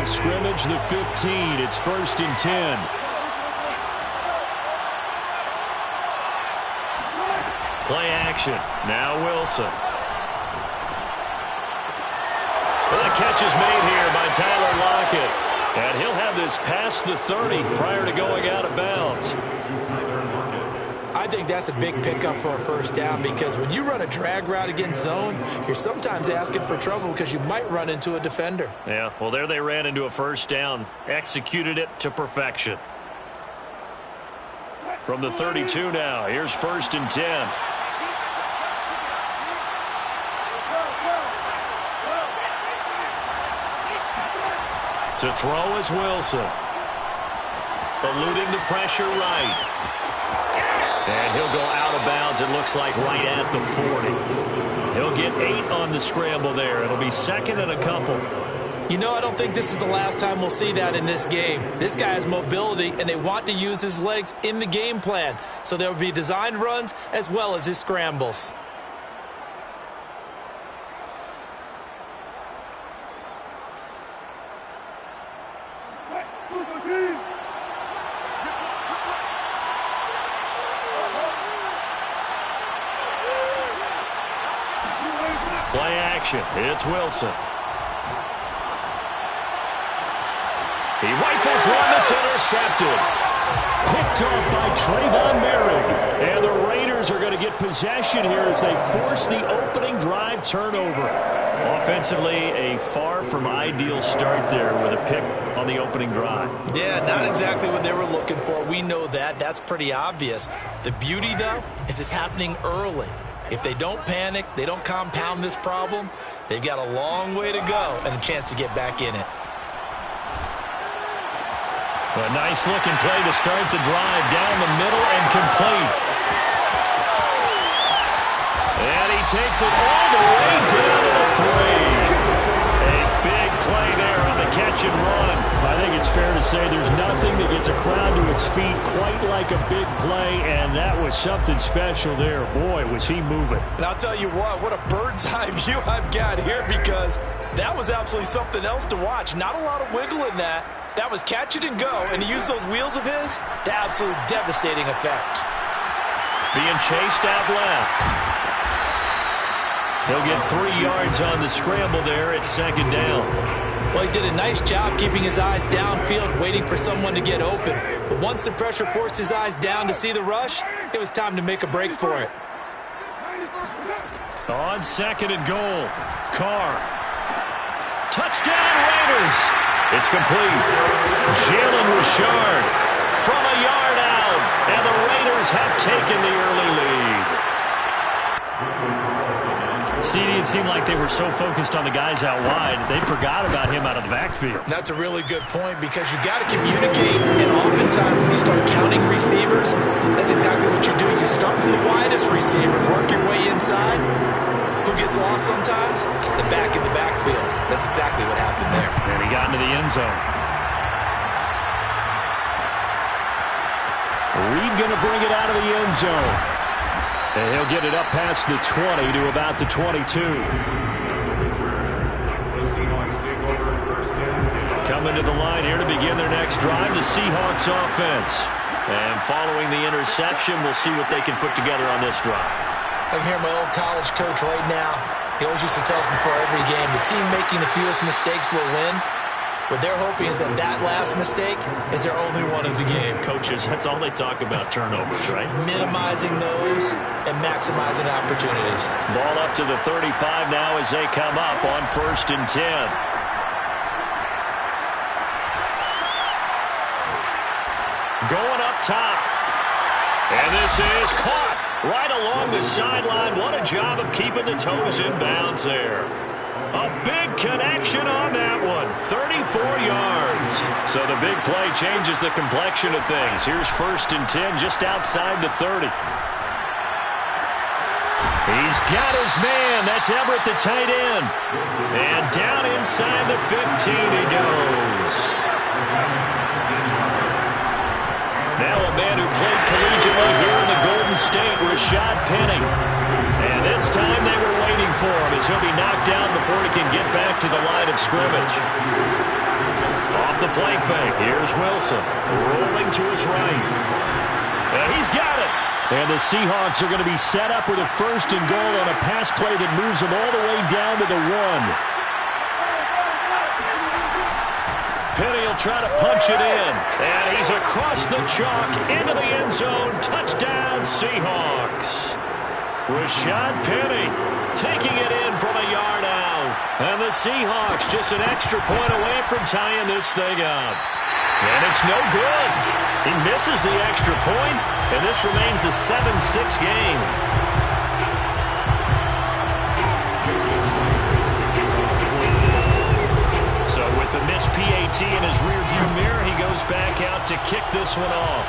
of scrimmage, the 15. It's 1st and 10. Play action. Now Wilson. Well, the catch is made here by Tyler Lockett. And he'll have this past the 30 prior to going out of bounds. I think that's a big pickup for a first down because when you run a drag route against zone, you're sometimes asking for trouble because you might run into a defender. Yeah, well, there they ran into a first down. Executed it to perfection. From the 32 now, here's 1st and 10. To throw is Wilson. Eluding the pressure right. And he'll go out of bounds, it looks like, right at the 40. He'll get 8 on the scramble there. It'll be 2nd and a couple. You know, I don't think this is the last time we'll see that in this game. This guy has mobility, and they want to use his legs in the game plan. So there will be designed runs as well as his scrambles. Play action. It's Wilson. He rifles one that's intercepted. Picked off by Trayvon Merrick. And the Raiders are going to get possession here as they force the opening drive turnover. Offensively, a far from ideal start there with a pick on the opening drive. Yeah, not exactly what they were looking for. We know that. That's pretty obvious. The beauty, though, is it's happening early. If they don't panic, they don't compound this problem, they've got a long way to go and a chance to get back in it. A nice-looking play to start the drive down the middle and complete. And he takes it all the way down to the 3. A big play there on the catch and run. I think it's fair to say there's nothing that gets a crowd to its feet quite like a big play, and that was something special there. Boy, was he moving. And I'll tell you what a bird's eye view I've got here because that was absolutely something else to watch. Not a lot of wiggle in that. That was catch it and go, and to use those wheels of his, the absolute devastating effect. Being chased out left. He'll get 3 yards on the scramble there at 2nd down. Well, he did a nice job keeping his eyes downfield, waiting for someone to get open. But once the pressure forced his eyes down to see the rush, it was time to make a break for it. On 2nd and goal, Carr. Touchdown, Raiders! It's complete. Jalen Richard from a yard out, and the Raiders have taken the early lead. CD, it seemed like they were so focused on the guys out wide, they forgot about him out of the backfield. That's a really good point because you got to communicate, and oftentimes when you start counting receivers, that's exactly what you do. You start from the widest receiver, work your way inside. Who gets lost sometimes? The back in the backfield. That's exactly what happened there. And he got into the end zone. Reed going to bring it out of the end zone. And he'll get it up past the 20 to about the 22. Coming to the line here to begin their next drive, the Seahawks offense. And following the interception, we'll see what they can put together on this drive. I can hear my old college coach right now. He always used to tell us before every game, the team making the fewest mistakes will win. What they're hoping is that that last mistake is their only one of the game. Coaches, that's all they talk about, turnovers, right? Minimizing those and maximizing opportunities. Ball up to the 35 now as they come up on 1st and 10. Going up top. And this is caught right along the sideline. What a job of keeping the toes in bounds there. A big connection on that one. 34 yards. So the big play changes the complexion of things. Here's 1st and 10 just outside the 30. He's got his man. That's Everett, the tight end. And down inside the 15 he goes. Now a man who played collegiately here in the Golden State, Rashad Penny. And this time they were waiting for him as he'll be knocked down before he can get back to the line of scrimmage. Off the play fake, here's Wilson, rolling to his right. And he's got it. And the Seahawks are going to be set up with a 1st and goal on a pass play that moves them all the way down to the 1. Penny will try to punch it in. And he's across the chalk into the end zone. Touchdown, Seahawks. Rashad Penny taking it in from a yard out. And the Seahawks just an extra point away from tying this thing up. And it's no good. He misses the extra point, and this remains a 7-6 game. So with the missed PAT in his rearview mirror, he goes back out to kick this one off.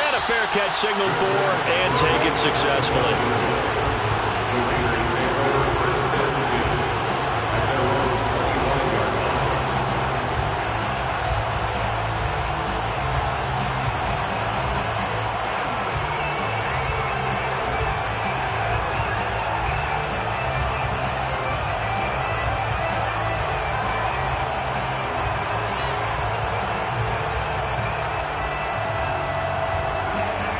And a fair catch signaled for and taken successfully.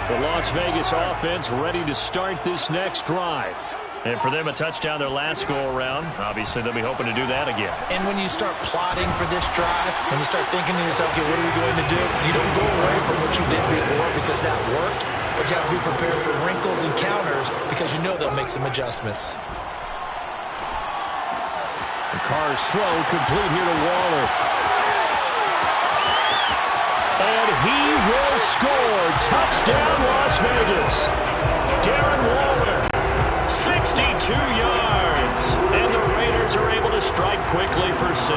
The Las Vegas offense ready to start this next drive. And for them, a touchdown their last go-around. Obviously, they'll be hoping to do that again. And when you start plotting for this drive, when you start thinking to yourself, okay, what are we going to do? You don't go away from what you did before because that worked, but you have to be prepared for wrinkles and counters because you know they'll make some adjustments. The Carr's throw complete here to Waller. And he will score. Touchdown, Las Vegas. Darren Waller, 62 yards. And the Raiders are able to strike quickly for 6.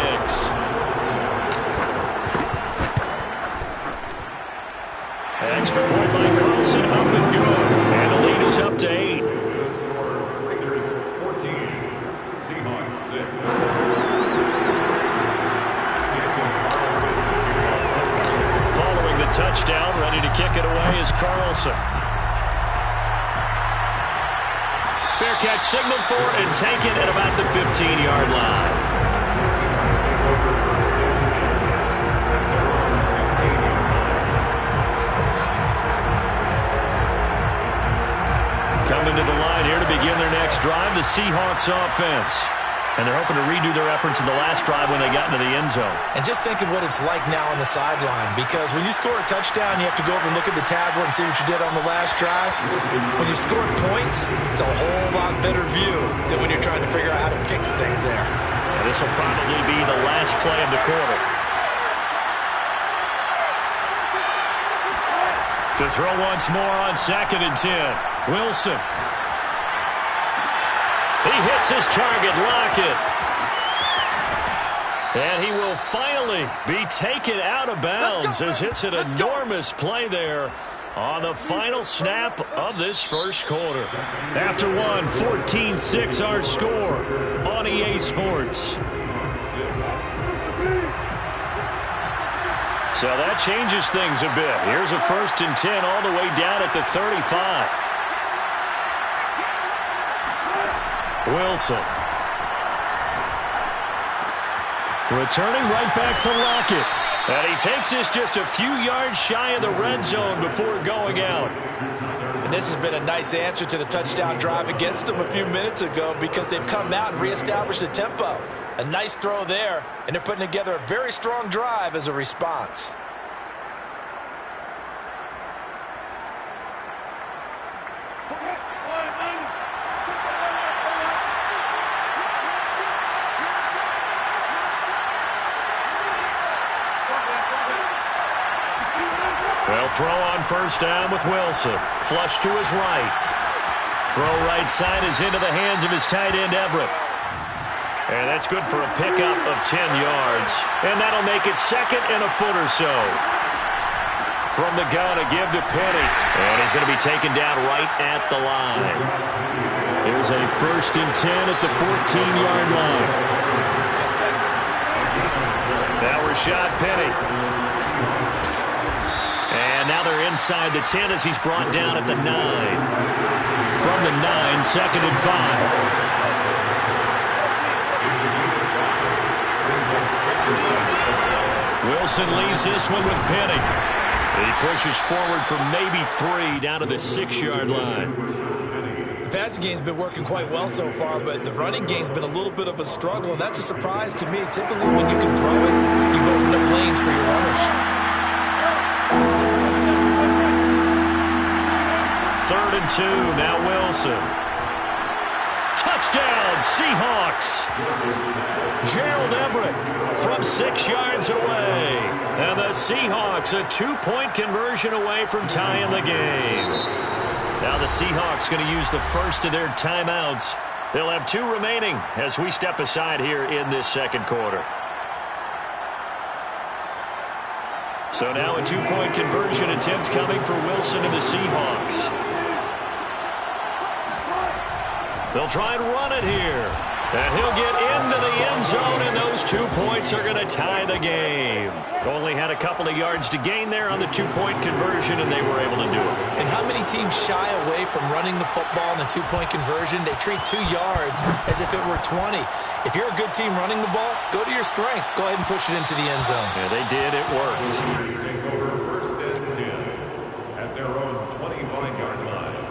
Extra point by Carlson, up and good. And the lead is up to 8. Raiders 14, Seahawks 6. Touchdown, ready to kick it away is Carlson. Fair catch signaled for and taken at about the 15-yard line. Coming to the line here to begin their next drive, the Seahawks offense. And they're hoping to redo their efforts in the last drive when they got into the end zone. And just think of what it's like now on the sideline, because when you score a touchdown, you have to go over and look at the tablet and see what you did on the last drive. When you score points, it's a whole lot better view than when you're trying to figure out how to fix things there. And this will probably be the last play of the quarter. To throw once more on 2nd and 10. Wilson. He hits his target, Lockett. And he will finally be taken out of bounds as it's an enormous play there on the final snap of this first quarter. After one, 14-6 our score on EA Sports. So that changes things a bit. Here's a 1st and 10 all the way down at the 35. Wilson. Returning right back to Lockett. And he takes this just a few yards shy of the red zone before going out. And this has been a nice answer to the touchdown drive against them a few minutes ago because they've come out and reestablished the tempo. A nice throw there, and they're putting together a very strong drive as a response. Well, throw on first down with Wilson. Flush to his right. Throw right side is into the hands of his tight end, Everett. And that's good for a pickup of 10 yards. And that'll make it 2nd and a foot or so. From the gun, a give to Penny. And he's going to be taken down right at the line. Here's a 1st and 10 at the 14-yard line. Now Rashad Penny. And now they're inside the 10 as he's brought down at the 9. From the 9, and 2nd and 5. Wilson leaves this one with Penny. He pushes forward for maybe 3 down to the 6-yard line. The passing game's been working quite well so far, but the running game's been a little bit of a struggle, and that's a surprise to me. Typically, when you can throw it, you've opened up lanes for your runners. 3rd and 2, now Wilson. Touchdown, Seahawks. Gerald Everett from 6 yards away. And the Seahawks a 2-point conversion away from tying the game. Now the Seahawks going to use the first of their timeouts. They'll have 2 remaining as we step aside here in this 2nd quarter. So now a 2-point conversion attempt coming for Wilson and the Seahawks. They'll try and run it here. And he'll get into the end zone, and those 2 points are going to tie the game. Only had a couple of yards to gain there on the 2-point conversion, and they were able to do it. And how many teams shy away from running the football in the 2-point conversion? They treat 2 yards as if it were 20. If you're a good team running the ball, go to your strength. Go ahead and push it into the end zone. Yeah, they did. It worked. Take over 1st and 10 at their own 25-yard line.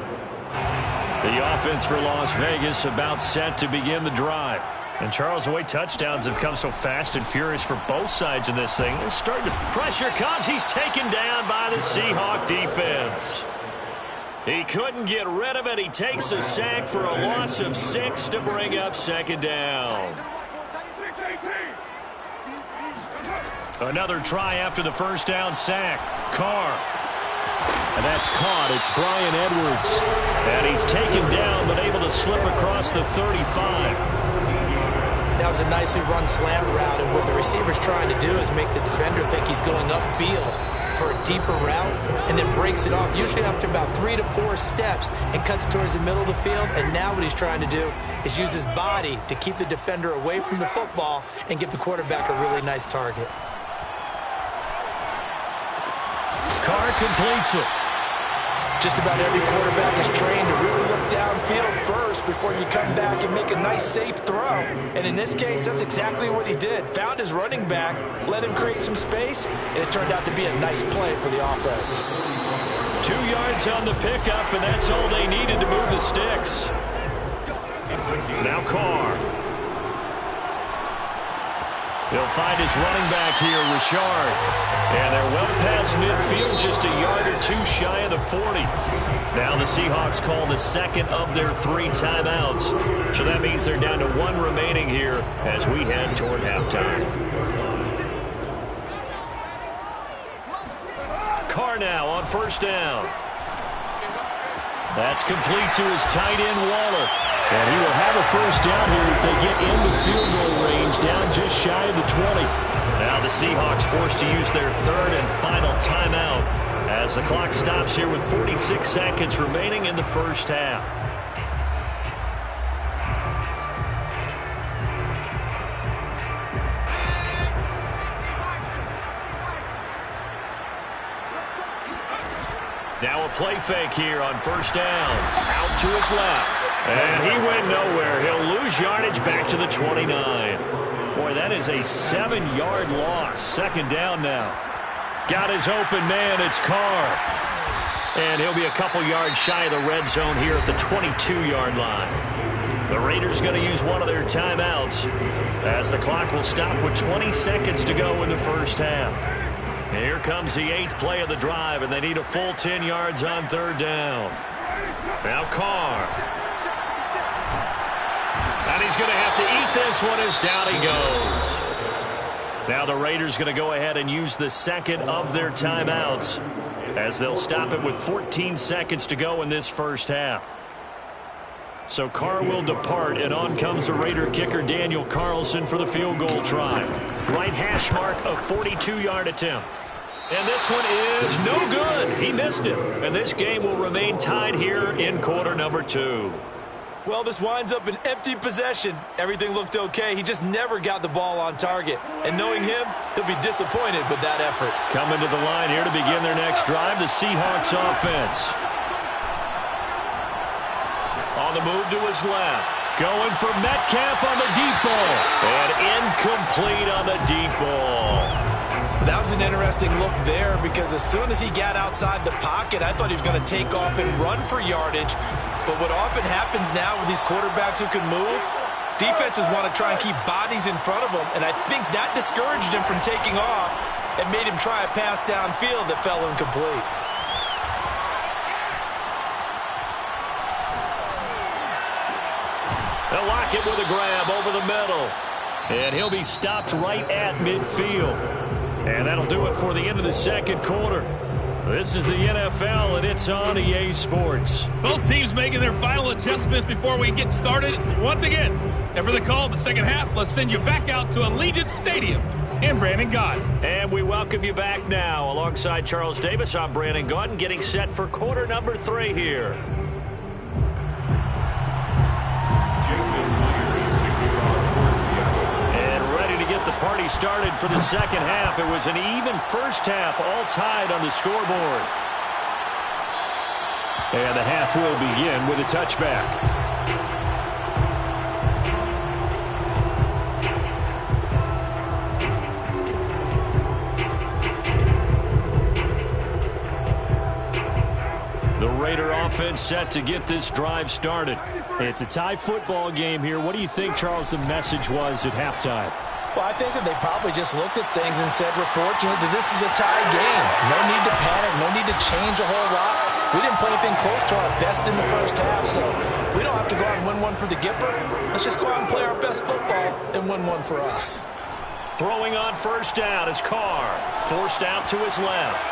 The offense for Las Vegas about set to begin the drive. And Charles, the way touchdowns have come so fast and furious for both sides in this thing. It's starting to pressure comes. He's taken down by the Seahawk defense. He couldn't get rid of it. He takes a sack for a loss of 6 to bring up 2nd down. Another try after the 1st down sack. Carr. And that's caught. It's Brian Edwards. And he's taken down but able to slip across the 35. That was a nicely run slant route, and what the receiver's trying to do is make the defender think he's going upfield for a deeper route and then breaks it off, usually after about 3 to 4 steps, and cuts towards the middle of the field. And now what he's trying to do is use his body to keep the defender away from the football and give the quarterback a really nice target. Carr completes it. Just about every quarterback is trained to really look downfield first before you come back and make a nice, safe throw. And in this case, that's exactly what he did. Found his running back, let him create some space, and it turned out to be a nice play for the offense. 2 yards on the pickup, and that's all they needed to move the sticks. Now Carr. He'll find his running back here, Richard. And they're well past midfield, just a yard or 2 shy of the 40. Now the Seahawks call the 2nd of their 3 timeouts. So that means they're down to 1 remaining here as we head toward halftime. Carr now on 1st down. That's complete to his tight end, Waller. And he will have a 1st down here as they get into field goal range, down just shy of the 20. Now the Seahawks forced to use their 3rd and final timeout as the clock stops here with 46 seconds remaining in the 1st half. Now a play fake here on 1st down. Out to his left. And he went nowhere. He'll lose yardage back to the 29. Boy, that is a 7-yard loss. 2nd down now. Got his open man. It's Carr. And he'll be a couple yards shy of the red zone here at the 22-yard line. The Raiders going to use one of their timeouts as the clock will stop with 20 seconds to go in the 1st half. And here comes the 8th play of the drive, and they need a full 10 yards on 3rd down. Now Carr. And he's going to have to eat this one as down he goes. Now the Raiders going to go ahead and use the 2nd of their timeouts as they'll stop it with 14 seconds to go in this 1st half. So Carr will depart, and on comes the Raider kicker Daniel Carlson for the field goal try. Right hash mark, a 42-yard attempt. And this one is no good. He missed it. And this game will remain tied here in quarter number 2. Well, this winds up an empty possession. Everything looked okay. He just never got the ball on target. And knowing him, he'll be disappointed with that effort. Coming to the line here to begin their next drive, the Seahawks offense. On the move to his left. Going for Metcalf on the deep ball. And incomplete on the deep ball. That was an interesting look there because as soon as he got outside the pocket, I thought he was going to take off and run for yardage. But what often happens now with these quarterbacks who can move, defenses want to try and keep bodies in front of them, and I think that discouraged him from taking off and made him try a pass downfield that fell incomplete. Lockett with a grab over the middle. And he'll be stopped right at midfield. And that'll do it for the end of the second quarter. This is the NFL, and it's on EA Sports. Both teams making their final adjustments before we get started once again. And for the call in the second half, let's send you back out to Allegiant Stadium and Brandon Gaudin. And we welcome you back now. Alongside Charles Davis, I'm Brandon Gaudin, getting set for quarter number 3 here. Get the party started for the second half. It was an even first half, all tied on the scoreboard. And the half will begin with a touchback. The Raider offense set to get this drive started. It's a tie football game here. What do you think, Charles, the message was at halftime? Well, I think that they probably just looked at things and said, we're fortunate that this is a tie game. No need to panic, no need to change a whole lot. We didn't play anything close to our best in the first half, so we don't have to go out and win one for the Gipper. Let's just go out and play our best football and win one for us. Throwing on first down is Carr. Forced out to his left.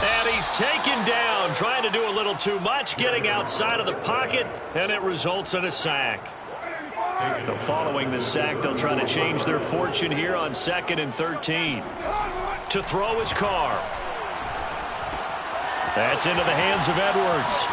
And he's taken down, trying to do a little too much, getting outside of the pocket, and it results in a sack. So following the sack, they'll try to change their fortune here on 2nd and 13. To throw is Carr. That's into the hands of Edwards.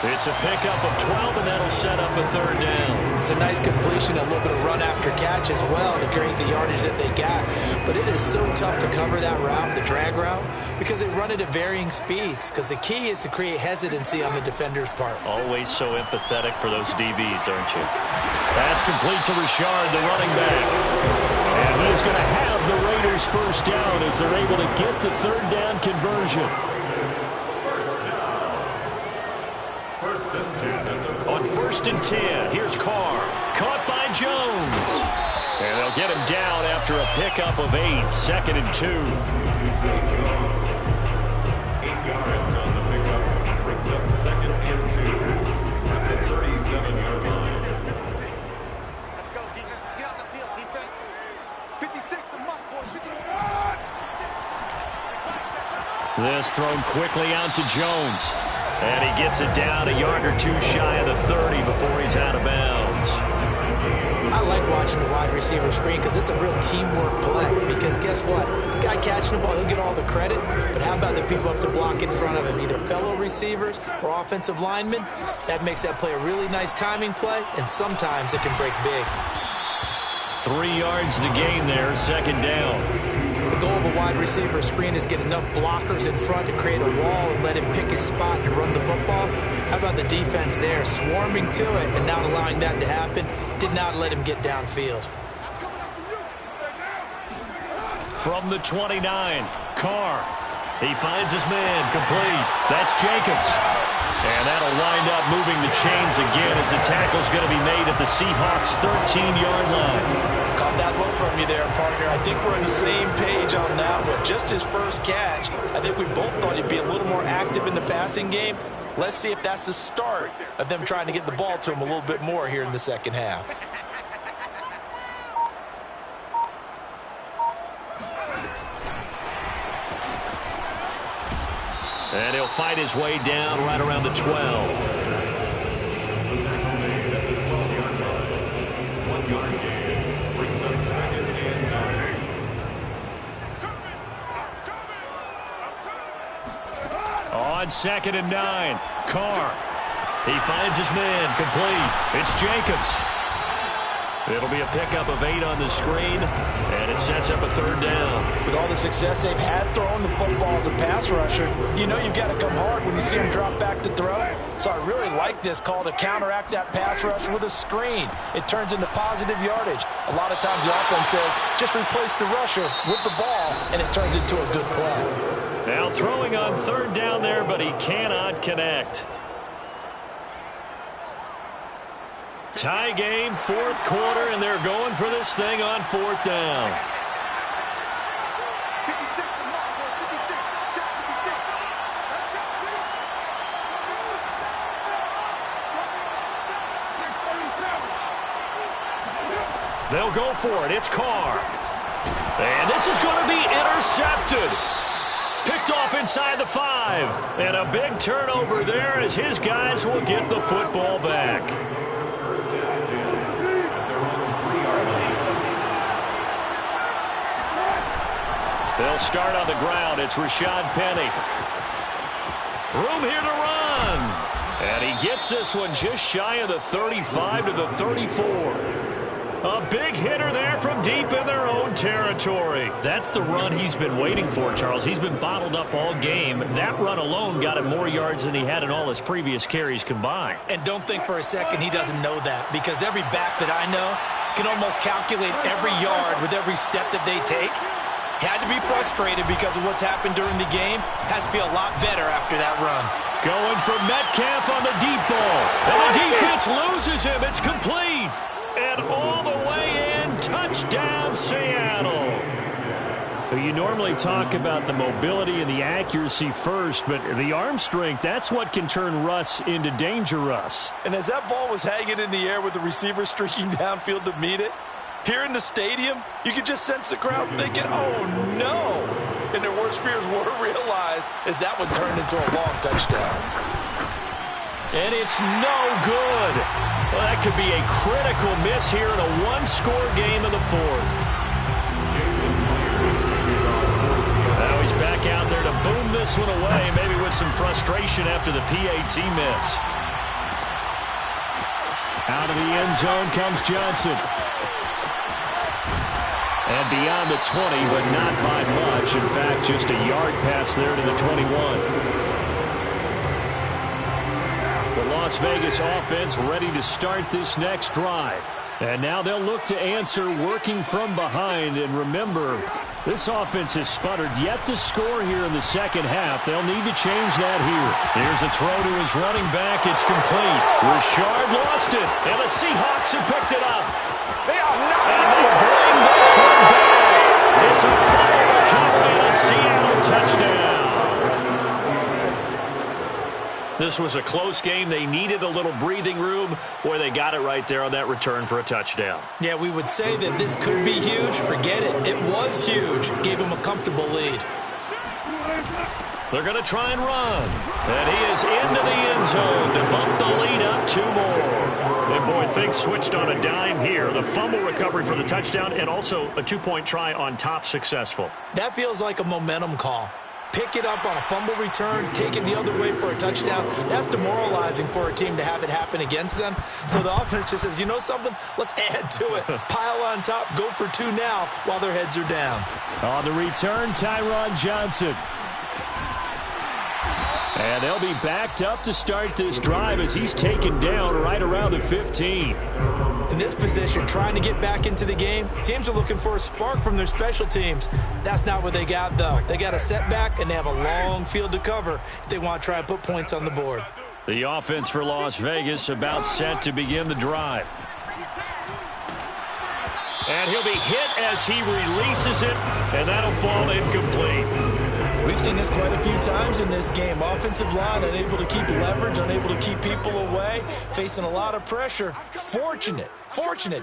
It's a pickup of 12, and that'll set up a third down. It's a nice completion, a little bit of run after catch as well to create the yardage that they got. But it is so tough to cover that route, the drag route, because they run it at varying speeds. Because the key is to create hesitancy on the defender's part. Always so empathetic for those DBs, aren't you? That's complete to Richard, the running back. And he's going to have the Raiders first down as they're able to get the third down conversion. On 1st and 10, here's Carr. Caught by Jones. And they'll get him down after a pickup of 8. 2nd and 2. 8 yards on the pickup. Brings up 2nd and 2 at the 37-yard line. 56. Let's go, defense. Let's get out the field, defense. 56, the muff, boys. 56. This thrown quickly out to Jones. And he gets it down a yard or 2 shy of the 30 before he's out of bounds. I like watching the wide receiver screen because it's a real teamwork play. Because guess what? The guy catching the ball, he'll get all the credit. But how about the people who have to block in front of him, either fellow receivers or offensive linemen? That makes that play a really nice timing play, and sometimes it can break big. 3 yards the gain there, 2nd down. The goal of a wide receiver screen is get enough blockers in front to create a wall and let him pick his spot to run the football. How about the defense there, swarming to it and not allowing that to happen? Did not let him get downfield. From the 29, Carr. He finds his man, complete. That's Jacobs. And that'll wind up moving the chains again as the tackle's going to be made at the Seahawks' 13-yard line. Caught that look from you there, partner. I think we're on the same page on that one. Just his first catch, I think we both thought he'd be a little more active in the passing game. Let's see if that's the start of them trying to get the ball to him a little bit more here in the second half. And he'll fight his way down right around the 12. On 2nd and 9, Carr. He finds his man, complete. It's Jacobs. It'll be a pickup of 8 on the screen, and it sets up a 3rd down. With all the success they've had throwing the football as a pass rusher, you know you've got to come hard when you see them drop back to throw. So I really like this call to counteract that pass rush with a screen. It turns into positive yardage. A lot of times the offense says, just replace the rusher with the ball, and it turns into a good play. Now throwing on 3rd down there, but he cannot connect. Tie game, 4th quarter, and they're going for this thing on 4th down. 56 to mark, 56. Shot 56. Let's go, G. They'll go for it. It's Carr. And this is going to be intercepted. Picked off inside the 5. And a big turnover there as his guys will get the football back. They'll start on the ground. It's Rashad Penny. Room here to run. And he gets this one just shy of the 35 to the 34. A big hitter there from deep in their own territory. That's the run he's been waiting for, Charles. He's been bottled up all game. That run alone got him more yards than he had in all his previous carries combined. And don't think for a second he doesn't know that, because every back that I know can almost calculate every yard with every step that they take. Had to be frustrated because of what's happened during the game. Has to feel a lot better after that run. Going for Metcalf on the deep ball. And the defense loses him. It's complete. And all the way in. Touchdown, Seattle. You normally talk about the mobility and the accuracy first, but the arm strength, that's what can turn Russ into danger Russ. And as that ball was hanging in the air with the receiver streaking downfield to meet it, here in the stadium, you could just sense the crowd thinking, oh, no. And their worst fears were realized as that one turned into a long touchdown. And it's no good. Well, that could be a critical miss here in a one-score game in the 4th. Now he's back out there to boom this one away, maybe with some frustration after the PAT miss. Out of the end zone comes Johnson. And beyond the 20, but not by much. In fact, just a yard pass there to the 21. The Las Vegas offense ready to start this next drive. And now they'll look to answer working from behind. And remember, this offense has sputtered yet to score here in the second half. They'll need to change that here. Here's a throw to his running back. It's complete. Rashard lost it. And the Seahawks have picked it up. They are not. And they bring this one back. It's a fire recovery and a Seattle touchdown. This was a close game. They needed a little breathing room where they got it right there on that return for a touchdown. Yeah, we would say that this could be huge. Forget it. It was huge. Gave him a comfortable lead. They're going to try and run. And he is into the end zone to bump the lead up 2 more. And boy, things switched on a dime here. The fumble recovery for the touchdown and also a 2-point try on top successful. That feels like a momentum call. Pick it up on a fumble return, take it the other way for a touchdown. That's demoralizing for a team to have it happen against them. So the offense just says, you know something? Let's add to it. Pile on top, go for 2 now while their heads are down. On the return, Tyron Johnson. And they'll be backed up to start this drive as he's taken down right around the 15. In this position, trying to get back into the game, teams are looking for a spark from their special teams. That's not what they got, though. They got a setback, and they have a long field to cover if they want to try and put points on the board. The offense for Las Vegas about set to begin the drive. And he'll be hit as he releases it, and that'll fall incomplete. We've seen this quite a few times in this game. Offensive line unable to keep leverage, unable to keep people away, facing a lot of pressure. Fortunate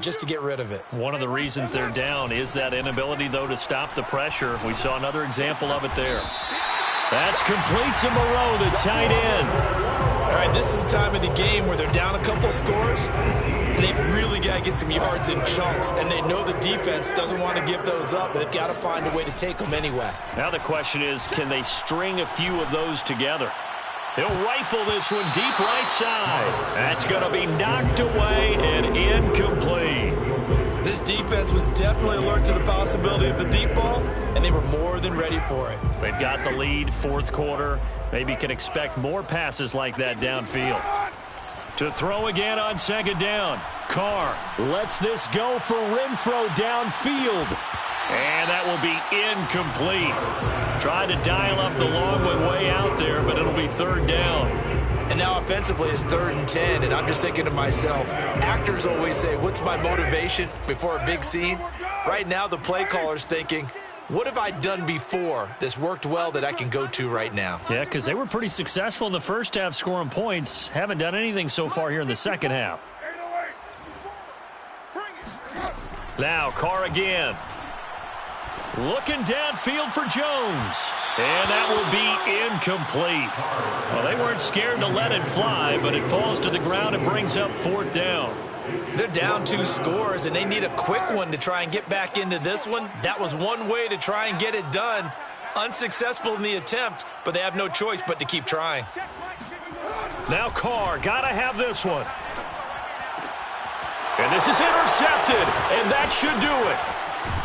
just to get rid of it. One of the reasons they're down is that inability, though, to stop the pressure. We saw another example of it there. That's complete to Moreau, the tight end. All right, this is the time of the game where they're down a couple of scores, and they've really got to get some yards in chunks, and they know the defense doesn't want to give those up, but they've got to find a way to take them anyway. Now the question is, can they string a few of those together? He'll rifle this one deep right side. That's going to be knocked away and incomplete. This defense was definitely alert to the possibility of the deep ball, and they were more than ready for it. They've got the lead, fourth quarter. Maybe can expect more passes like that downfield. To throw again on second down. Carr lets this go for Renfrow downfield. And that will be incomplete. Tried to dial up the long one way out there, but it'll be third down. And now offensively it's 3rd and 10, and I'm just thinking to myself, actors always say, what's my motivation before a big scene? Right now the play caller's thinking, what have I done before that's worked well that I can go to right now? Yeah, because they were pretty successful in the first half scoring points. Haven't done anything so far here in the second half. Now Carr again. Looking downfield for Jones. And that will be incomplete. Well, they weren't scared to let it fly, but it falls to the ground and brings up fourth down. They're down 2 scores, and they need a quick one to try and get back into this one. That was one way to try and get it done. Unsuccessful in the attempt, but they have no choice but to keep trying. Now Carr, got to have this one. And this is intercepted, and that should do it.